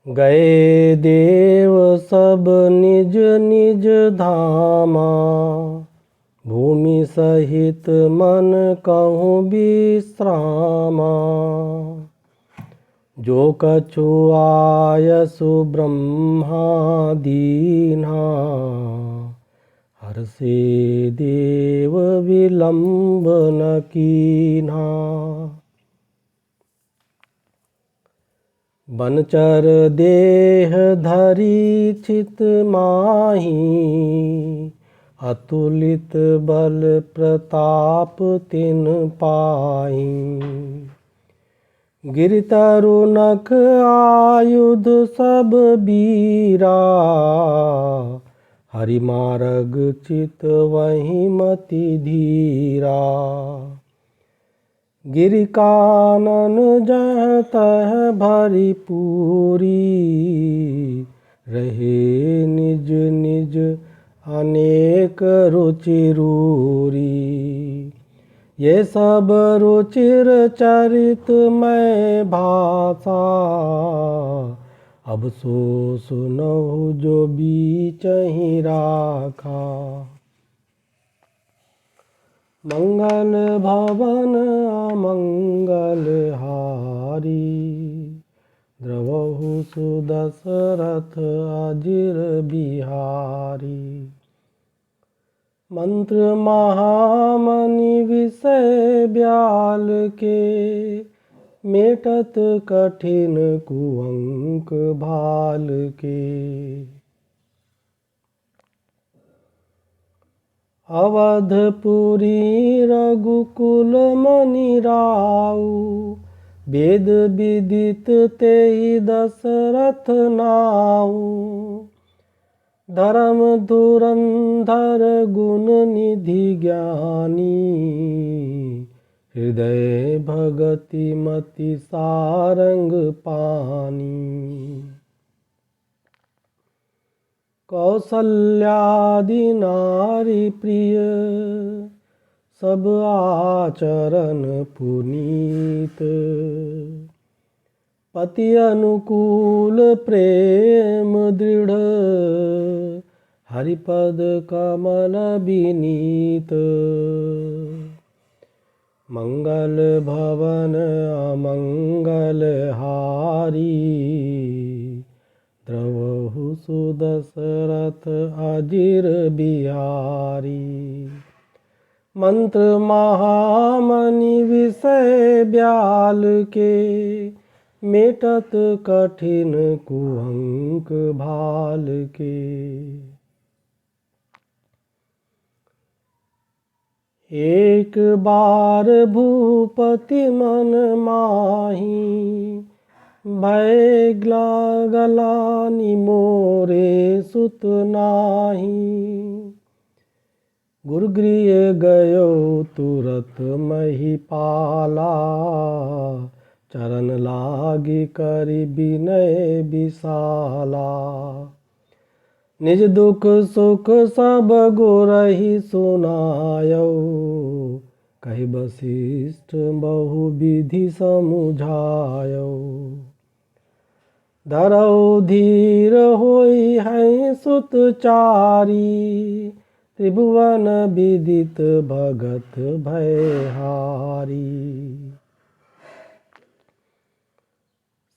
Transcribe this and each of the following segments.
गए देव सब निज निज धामा, भूमि सहित मन कहूँ विश्रामा। जो कछु आयसु ब्रह्मा दीन्हा, हर्षे देव विलंब न कीन्हा। बनचर देह धरि चित माही, अतुलित बल प्रताप तिन पाही। गिरि तरु नख आयुध सब बीरा, हरि मार्ग चित वही मति धीरा। गिरि कानन जह तह भरी पूरी, रहे निज निज अनेक रुचि रूरी। ये सब रुचिर चरित मैं भाषा, अब सो सुनहु जो बीचहि राखा। मंगल भवन अमंगल हारी, द्रवहु सुदशरथ अजिर बिहारी। मंत्र महामणि विषय ब्याल के, मेटत कठिन कुअंक भाल के। अवधपुरी रघुकुल मनि राउ, वेद विदित तेहि दशरथ नाउ। धर्म धुरंधर गुण निधि ज्ञानी, हृदय भगति मति सारंग पानी। कौसल्यादि नारी प्रिय, सब आचरण पुनीत। पति अनुकूल प्रेम दृढ़, हरिपद कमल विनीत। मंगल भवन अमंगल हारी, द्रवहु सुदशरथ अजिर बिहारी। मंत्र महामणि विषय ब्याल के, मेटत कठिन कुअंक भाल के। एक बार भूपति मन माही, भय गलानि मोरे सुत नाही। गुरुगृह गयो तुरत महिपाला, चरण लागी करि विनय विशाला। निज दुख सुख सब गुरहि सुनायो, कहि वशिष्ठ बहु विधि समुझायो। धरऊ धीर होई है सुतचारी, त्रिभुवन विदित भगत भयहारी।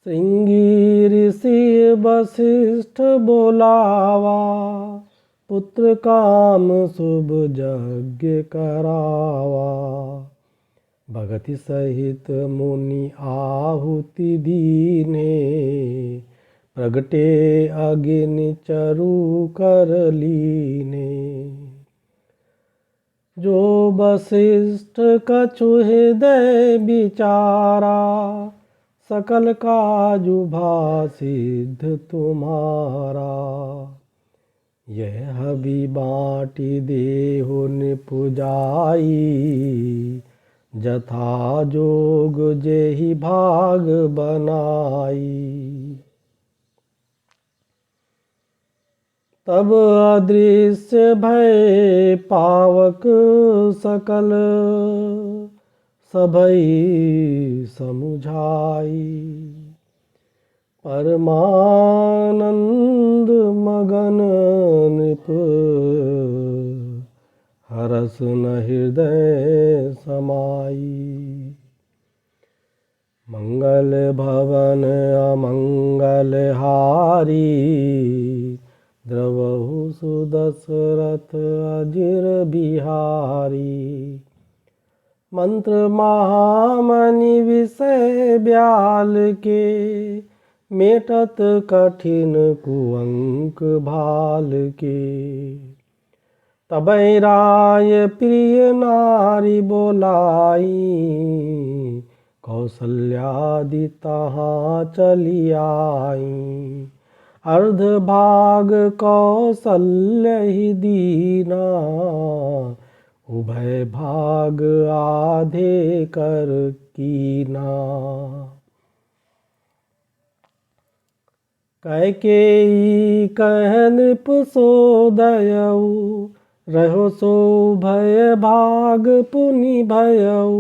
श्रृंगी ऋषि वशिष्ठ बोलावा, पुत्र काम शुभ यज्ञ करावा। भगति सहित मुनि आहुति दीने, प्रगटे अग्नि चरु कर लीने। जो वशिष्ठ कछु हृदय विचारा, सकल काजु भा सिद्ध तुम्हारा। यह हबि बाटी देहु निपुजाई, जथा जोग जेहि भाग बनाई। तब अदृश्य भय पावक सकल, सभई समुझाई। परमानंद मगन नृप हरस न हृदय समाई। मंगल भवन अमंगल हारी द्रवहु सुदशरथ अजिर बिहारी। मंत्र महामणि विषय ब्याल के मेटत कठिन कुअंक भाल के। तबै राय प्रिय नारी बोलाई कौसल्यादि तहाँ चली आई। अर्ध भाग कौसल्य ही दीना उभय भाग आधे कर कीना। कैकेयी कह नृप सो दयऊ रहो सो भय भाग पुनि भयऊ।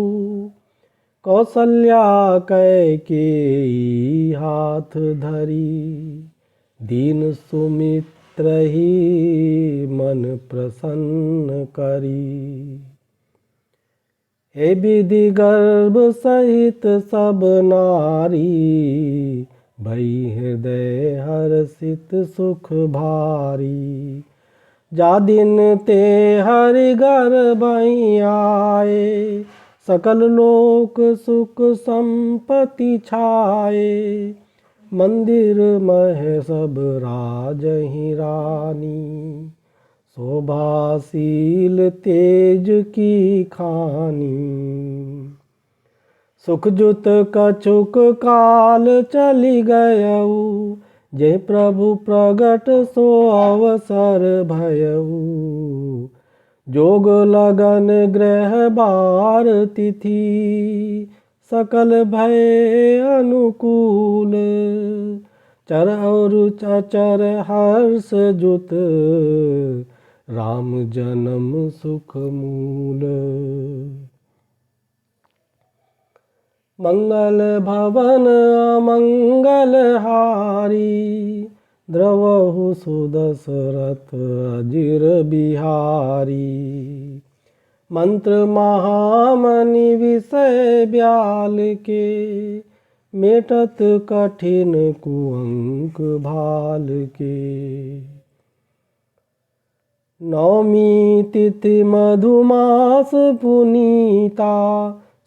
कौसल्या कैकेयी हाथ धरी दीन सुमित्र ही मन प्रसन्न करी। हे विधि गर्भ सहित सब नारी भई हृदय हर्षित सुख भारी। जा दिन ते हरि गर्भ आए सकल लोक सुख संपत्ति छाए। मंदिर मह सब राजहि रानी शोभाशील तेज की खानी। सुख जुत कछुक काल चली गयऊ जे प्रभु प्रगट सो अवसर भयऊ। जोग लगन ग्रह बार तिथि सकल भय अनुकूल। चर और अचर हर्ष जुत राम जन्म सुख मूल। मंगल भवन अमंगल हारी द्रवहु सुदशरथ अजिर बिहारी। मंत्र महामणि विषय ब्याल के मेटत कठिन कुअंक भाल के। नवमी तिथि मधुमास पुनीता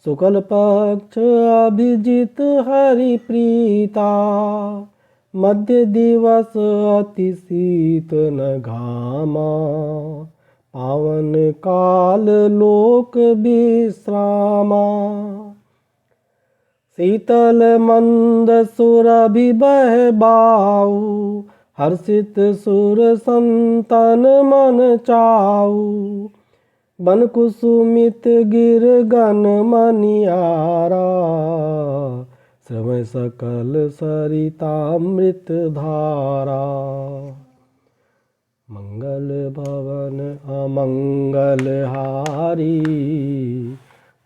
शुक्ल पक्ष अभिजित हरि प्रीता। मध्य दिवस अति शीत न घामा पावन काल लोक विश्रामा। शीतल मंद सुरभि बह बाऊ हर्षित सुर संतन मन चाऊ। बन कुसुमित गिर गन मनियारा श्रवण सकल सरितामृत धारा। मंगल भवन अमंगल हारी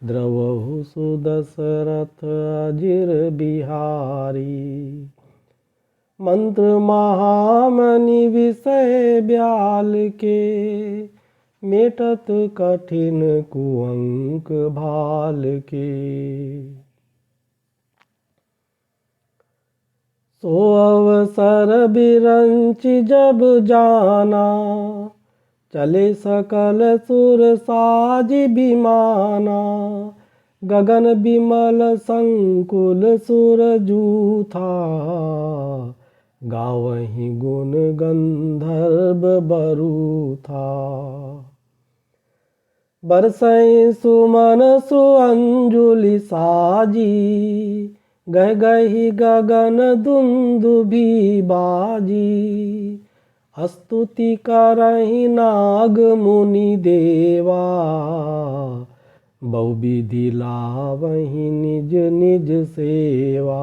द्रवहु सुदशरथ अजिर बिहारी। मंत्र महामणि विषय ब्याल के मेटत कठिन कुअंक भाल के। सो अवसर बिरंचि जब जाना चले सकल सुर साज विमाना। गगन विमल संकुल सुर जूथा गावहि गुण गंधर्व बरूथा। बरसई सुमन सुअंजुलि साजी गह गही गगन दुंदुभि बाजी। स्तुति करहि नाग मुनि देवा बहुविधि लावहि निज निज सेवा।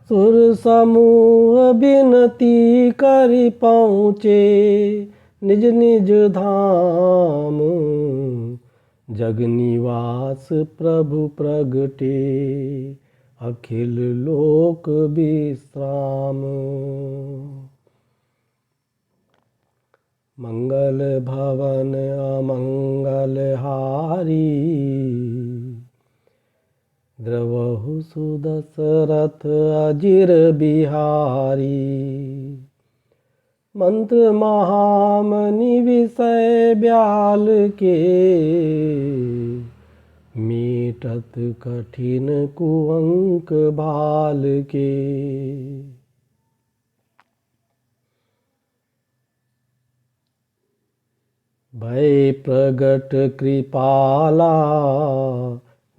सुर समूह बिनती करि पहुँचे निज निज धाम। जग निवास प्रभु प्रगटे अखिल लोक विश्राम। मंगल भवन अमंगल हारी, द्रवहु सुदशरथ अजिर बिहारी। मंत्र महामणि विषय ब्याल के, मीटत कठिन कुअंक भाल के। भय प्रगट कृपाला,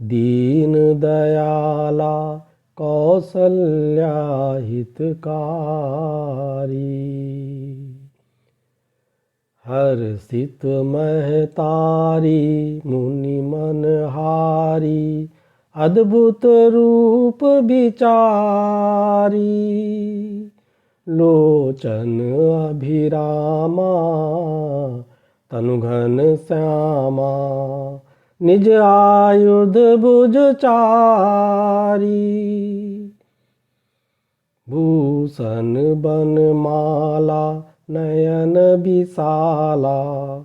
दीन दयाला, कौसल्या हितकारी। हर्षित महतारी मुनि मनहारी, अद्भुत रूप विचारी। लोचन अभिरामा, तनुघन श्यामा, निज आयुध भुज चारी। भूषण बनमाला, नयन विशाला,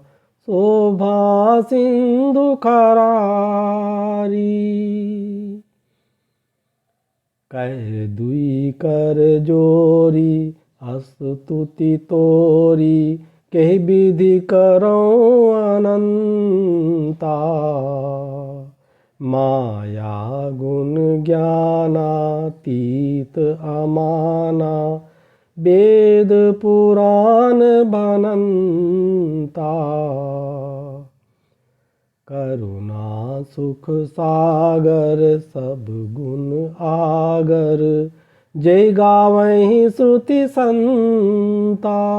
शोभा सिंधु खरारी। कह दुई कर जोरी, स्तुति तोरी, कहि विधि करौं अनंता। माया गुण ज्ञानातीत अमाना, वेद पुराण बनंता। करुणा सुख सागर, सब गुण आगर, जय गावहीं श्रुति संता।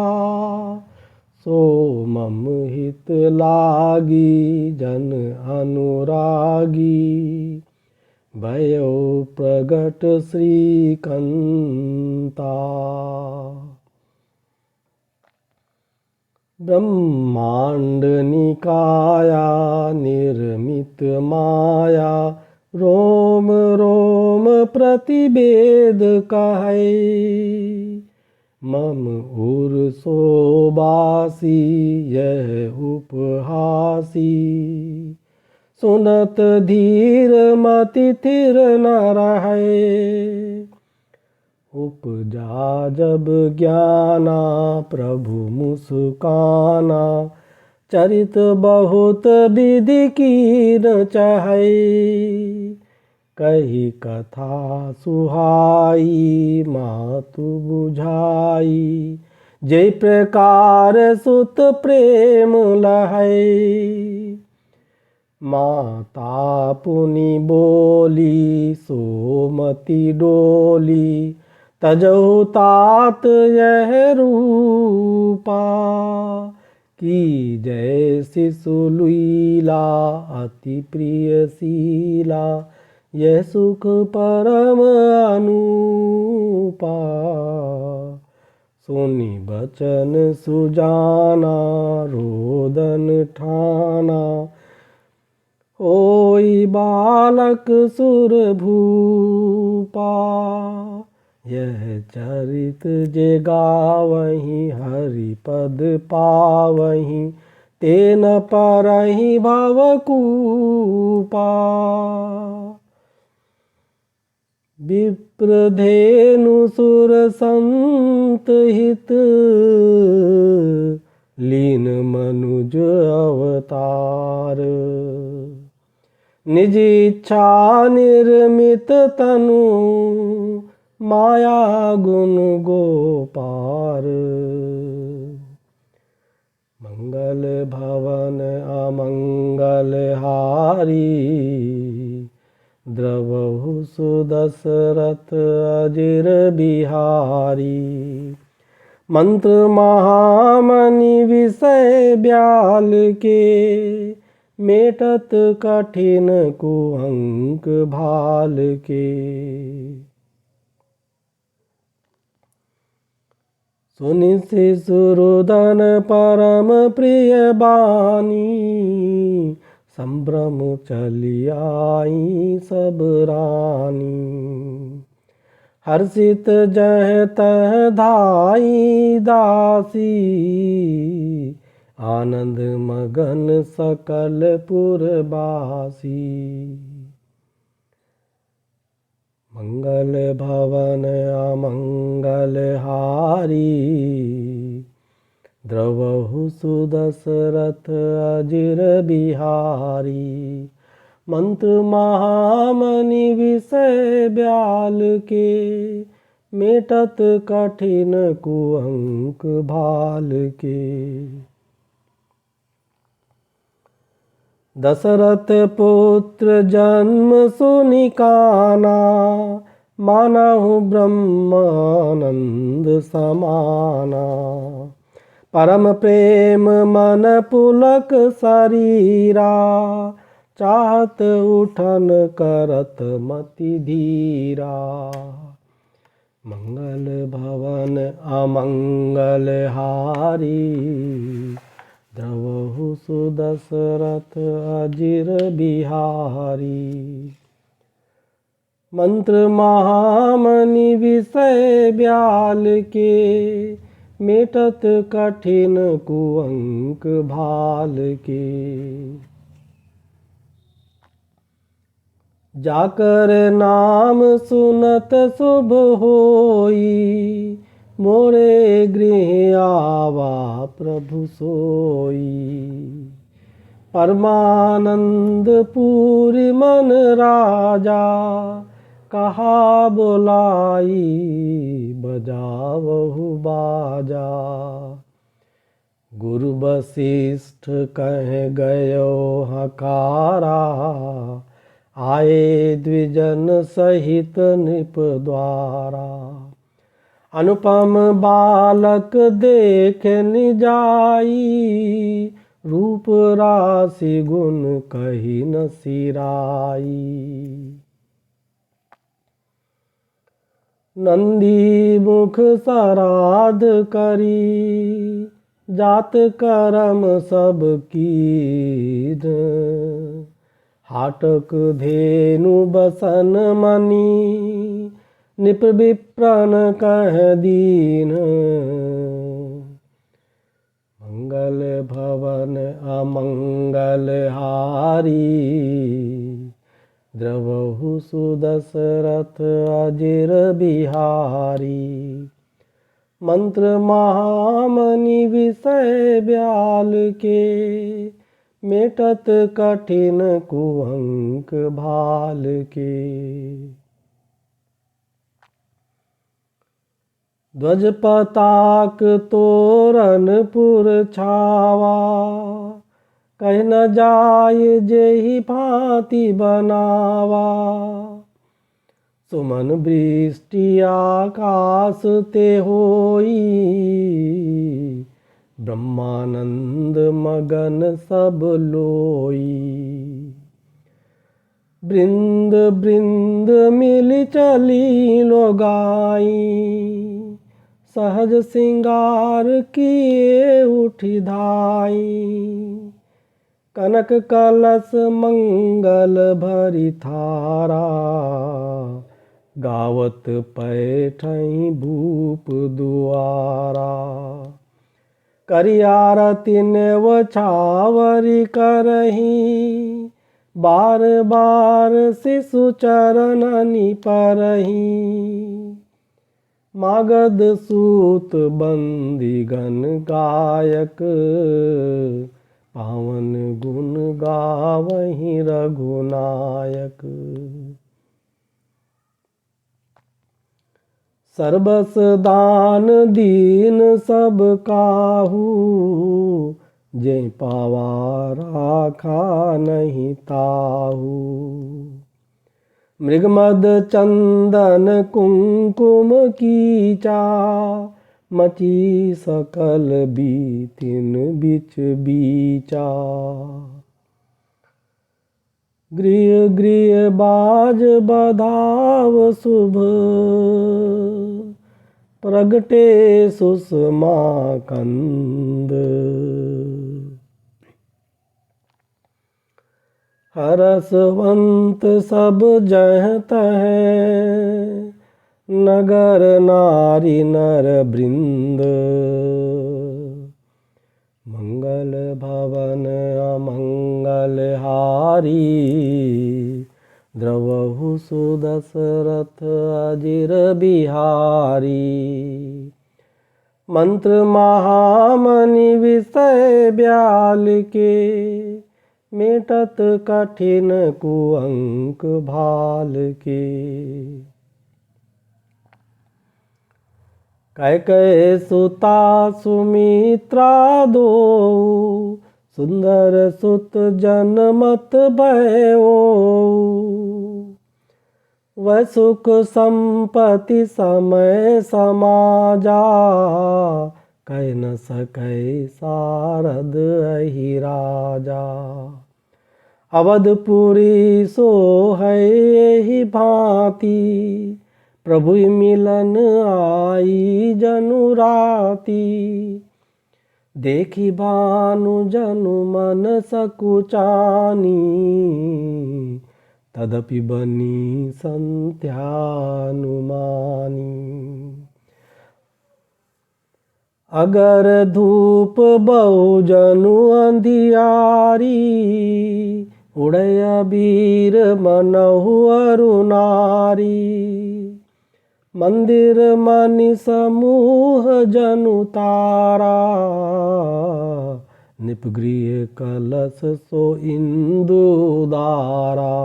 सो मम हित लागी, जन अनुरागी, भयो प्रगट श्रीकंता। ब्रह्मांड निकाया, निर्मित माया, रोम रोम प्रतिवेद कहै। मम उर सोबासी, यह उपहासी, सुनत धीर मति थिर न रहे। उपजा जब ज्ञाना, प्रभु मुस्काना, चरित बहुत विधि कीन चहै। कही कथा सुहाई, मातु बुझाई, जय प्रकार सुत प्रेम लहै। माता पुनि बोली, सोमति डोली, तजहु तात यह रूपा। की जय शिशु लीला, अति प्रियशीला, यह सुख परम अनुपा। सुनि बचन सुजाना, रोदन ठाना, होई बालक सुर भूपा। यह चरित जे गावहीं, हरि पद पावहीं, ते न परहीं भवकूपा। विप्रधेनु सुर संत हित, लीन मनुज अवतार। निज इच्छा निर्मित तनु, माया गुण गोपार। मंगल भवन अमंगल हारी, द्रवहु सुदशरथ अजिर बिहारी। मंत्र महामणि विषय ब्याल के, मेटत कठिन कुअंक भाल के। सुनि शिशुरुदन परम प्रिय बानी, संभ्रम चली आई सब रानी। हर्षित जह तह धाई दासी, आनंद मगन सकल पुरबासी। मंगल भवन अमंगल हारी, द्रवहु सुदशरथ अजिर बिहारी। मंत्र महामनि विषय ब्याल के, मेटत कठिन कुअंक भाल के। दशरथ पुत्र जन्म सुनि काना, मानहु ब्रह्मानंद समाना। परम प्रेम मन पुलक शरीरा, चाहत उठन करत मति धीरा। मंगल भवन अमंगल हारी, द्रवहु सुदशरथ अजिर बिहारी। मंत्र महामनि विषय ब्याल के, मेटत कठिन कुअंक भाल के। जाकर नाम सुनत शुभ होई, मोरे गृह आवा प्रभु सोई। परमानंद पूरी मन राजा, कहा बुलाई बजावहु बाजा। गुरु वशिष्ठ कह गयो हकारा, आए द्विजन सहित नृप द्वारा। अनुपम बालक देख निजाई, रूप राशि गुण कही न सिराई। नंदी मुख सराध करी, जात करम सब कीन। हाटक धेनु बसन मनी, निप विप्रन कह दीन। मंगल भवन अमंगल हारी, द्रवहु सुदशरथ अजिर बिहारी। मंत्र महामनि विषय ब्याल के, मेटत कठिन कुअंक भाल के। ध्वज पताक तोरण पुर छावा, कह न जाय जेहि भांति बनावा। सुमन वृष्टि आकाश ते होई, ब्रह्मानंद मगन सब लोई। बृंद बृंद मिल चली लोगाई, सहज सिंगार किए उठी धाई। कनक कलश मंगल भरी थारा, गावत पैठई भूप दुआरा। करी आरती नेवछावरी करही, बार बार शिशु चरणनि परही। मागध सूत बंदीगण गायक, पावन गुण गावहीं रघुनायक। सर्वस दान दीन सब काहू, जे पावा राखा नहीं ताहू। मृगमद चंदन कुंकुम कीचा, मची सकल बीतिन बिच बीचा। गृह गृह बाज बधाव शुभ, प्रगटे सुषमा कंद। हरसवंत सब जह तह, नगर नारी नर वृंद। मंगल भवन अमंगल हारी, द्रवहु सुदशरथ अजिर बिहारी। मंत्र महामणि विषय ब्याल के, मेटत कठिन कुअंक भाल के। कैकेयी सुता सुमित्रा दो, सुंदर सुत जनमत भयो। वह सुख संपत्ति समय समाजा, कह न सकै सारद अहि राजा। अवधपुरी सो है यही भांति, प्रभु मिलन आई जनु राती। देखी भानु जनु मन सकुचानी, तदपि बनी संध्यानुमानी। अगर धूप बहु जनु अंधियारी, उड़य अबीर मनहु अरुनारी। मंदिर मनि समूह जनु तारा, निपगृह कलश सो इंदु दारा।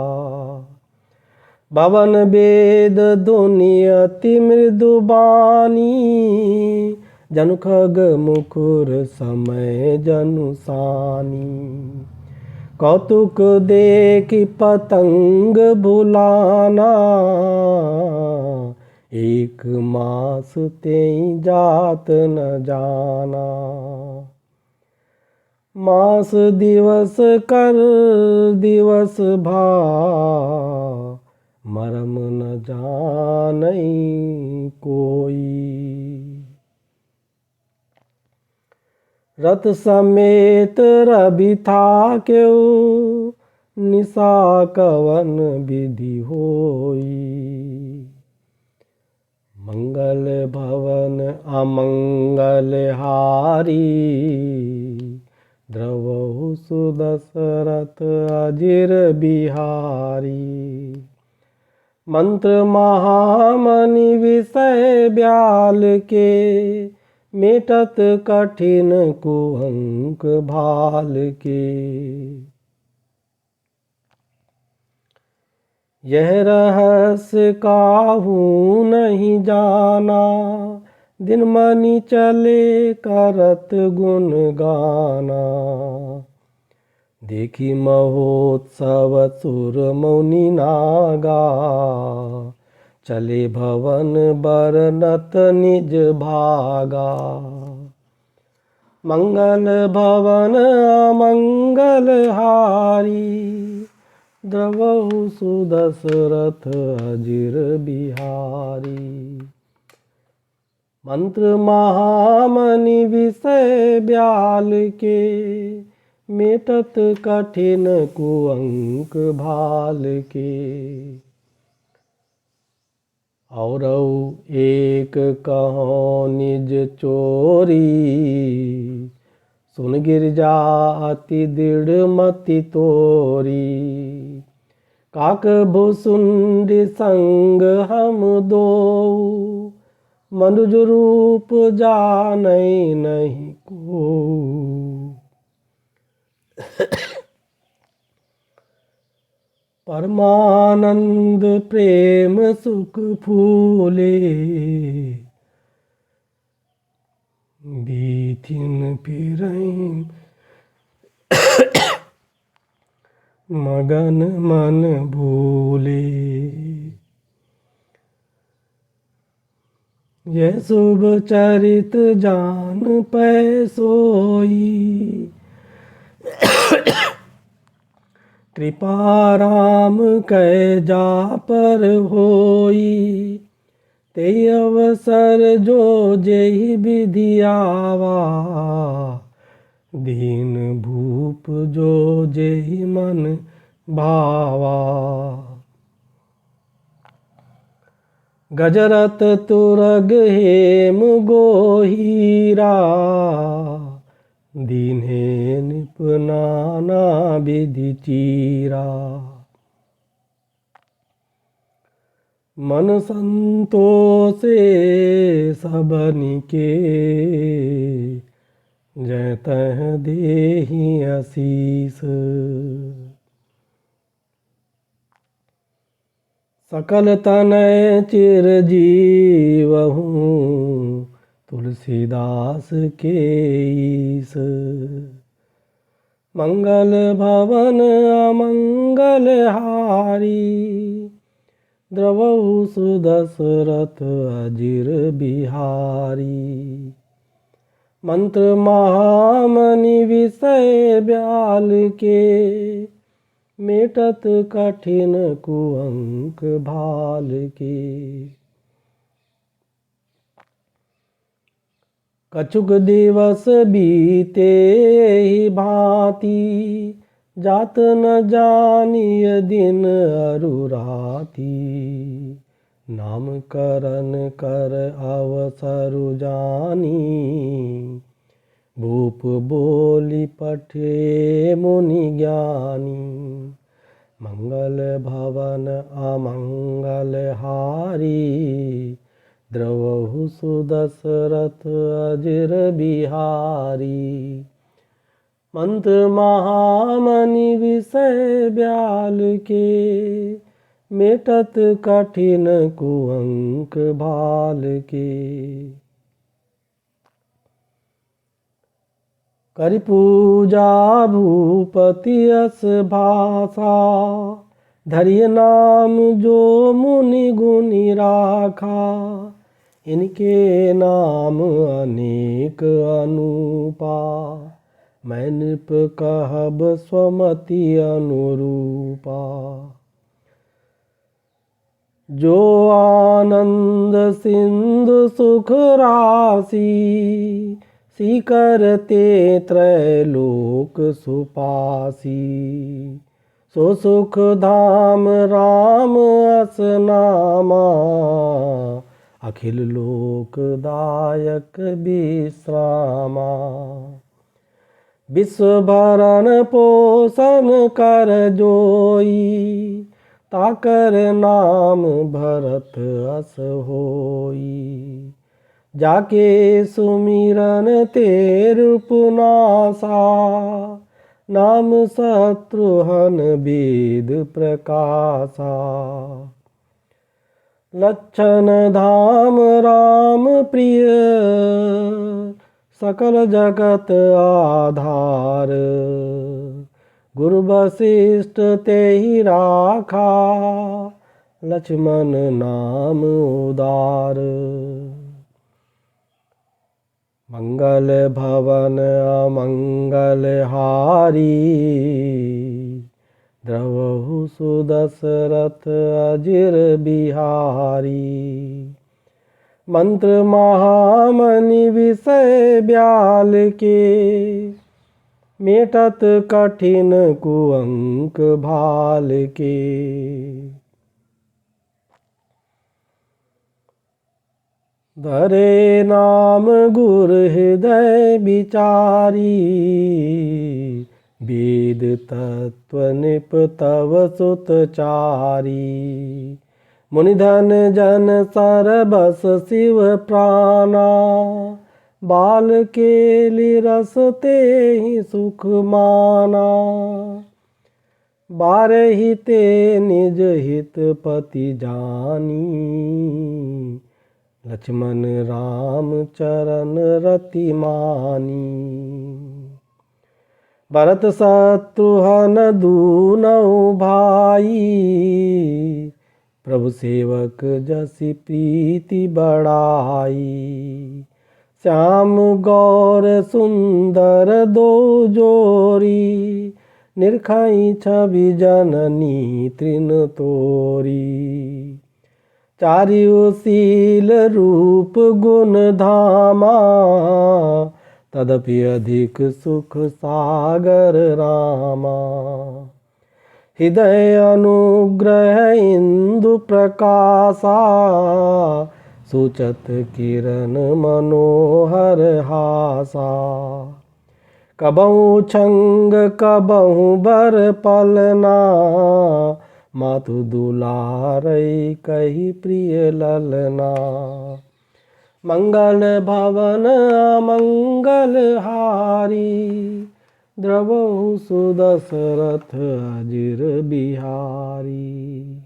भवन वेद ध्वनि अति मृदु बानी, जनु खग मुकुर समय जनु सानी। कौतुक देखि पतंग भुलाना, एक मास तेई जात न जाना। मास दिवस कर दिवस भा, मरम न जानई कोई। रथ समेत रवि था क्यों, निशा कवन विधि होई। मंगल भवन अमंगल हारी, द्रवहु सुदशरथ अजिर बिहारी। मंत्र महामणि विषय ब्याल के, मेटत कठिन कुअंक भाल के। यह रहस्य काहू नहीं जाना, दिन मनि चले करत गुण गाना। देखी महोत्सव सुर मुनि नागा, चले भवन बरनत निज भागा। मंगल भवन अमंगल हारी, द्रवहु सुदशरथ अजिर बिहारी। मंत्र महामणि विषय ब्याल के, मेटत कठिन कुअंक भाल के। और एक कहो निज चोरी, सुन गिरजा अति दृढ़ मति तोरी। काक भुसुंडी संग हम दो, मनुज रूप जानई नहीं को। परमानंद प्रेम सुख फूले, बीथिन फिरई मगन मन भूले। यह शुभ चरित जान पै सोई, कृपा राम कै जा पर होई। ते अवसर जो जेहि विधि आवा, दीन भूप जो जेहि मन भावा। गजरत तुरग हेम गोहीरा, दीन्हे निपनाना विधि चीरा। मन संतोषे सबनि के, जय तह देहि आशीष। सकल तनय चिरजीवहूँ, तुलसीदास के ईस। मंगल भवन अमंगल हारी, द्रवहु सुदशरथ अजिर बिहारी। मंत्र महामणि विषय ब्याल के, मेटत कठिन कुअंक भाल के। कछुक दिवस बीते ही भांति, जात न जानिय दिन अरु राति। नामकरण कर अवसर जानी, भूप बोली पठे मुनि ज्ञानी। मंगल भवन अमंगल हारी, द्रवहु सुदशरथ अजिर बिहारी। मंत्र महामणि विषय ब्याल के, मेटत कठिन कुअंक भाल के। करि पूजा भूपति यस भाषा, धरिय नाम जो मुनि गुनि राखा। इनके नाम अनेक अनुपा, मैं नृप कहब स्वमति अनुरूपा। जो आनंद सिंधु सुख राशि, करते त्रैलोक सुपासी। सो सुख धाम राम अस नामा, अखिल लोक दायक विश्रामा। विश्व भरण पोषण कर जोई, ताकर नाम भरत अस होई। जाके सुमिरन ते रूपनासा, नाम शत्रुहन वेद प्रकाशा। लक्षण धाम राम प्रिय, सकल जगत आधार। गुरु वशिष्ठ तेहि राखा, लक्ष्मण नाम उदार। मंगल भवन अमंगल हारी, द्रवहु सुदशरथ अजिर बिहारी। मंत्र महामणि विषय ब्याल के, मेटत कठिन कुअंक भाल के। धरे नाम गुर हृदय विचारी, वेद तत्व निप तव सुतचारी। मुनिधन जन सरबस शिव प्राणा, बाल के लिरस ते ही सुख माना। बारहि ते निज हित पति जानी, लक्ष्मण राम चरण रति मानी। भरत शत्रुघ्न दूनौ भाई, प्रभु सेवक जसि प्रीति बढ़ाई। श्याम गौर सुंदर दो जोरी, निरखई छवि जननी तृण तोरी। चारियुशील रूप गुण धामा, तदपि अधिक सुख सागर रामा। हृदय अनुग्रह इंदु प्रकाशा, सूचत किरण मनोहर हासा। कबहु छंग कबहु बर पलना, मातु दुलारई कही प्रिय ललना। मंगल भवन मंगल हारी, द्रवहु सुदशरथ अजिर बिहारी।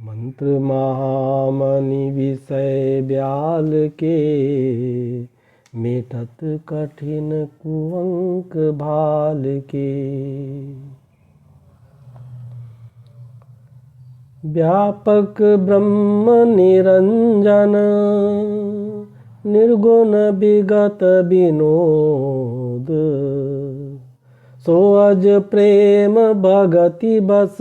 मंत्र महामणि विषय ब्याल के, मेटत कठिन कुअंक भाल के। व्यापक ब्रह्म निरंजन, निर्गुण विगत विनोद। सो अज प्रेम भगति बस,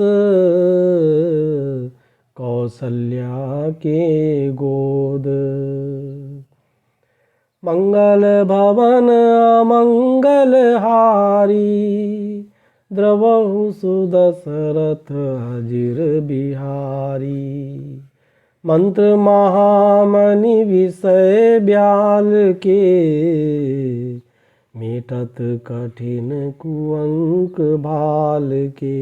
कौसल्या के गोद। मंगल भवन अमंगल हारी, द्रवहु सुदशरथ अजिर बिहारी। मंत्र महामणि विषय ब्याल के, मेटत कठिन कुअंक भाल के।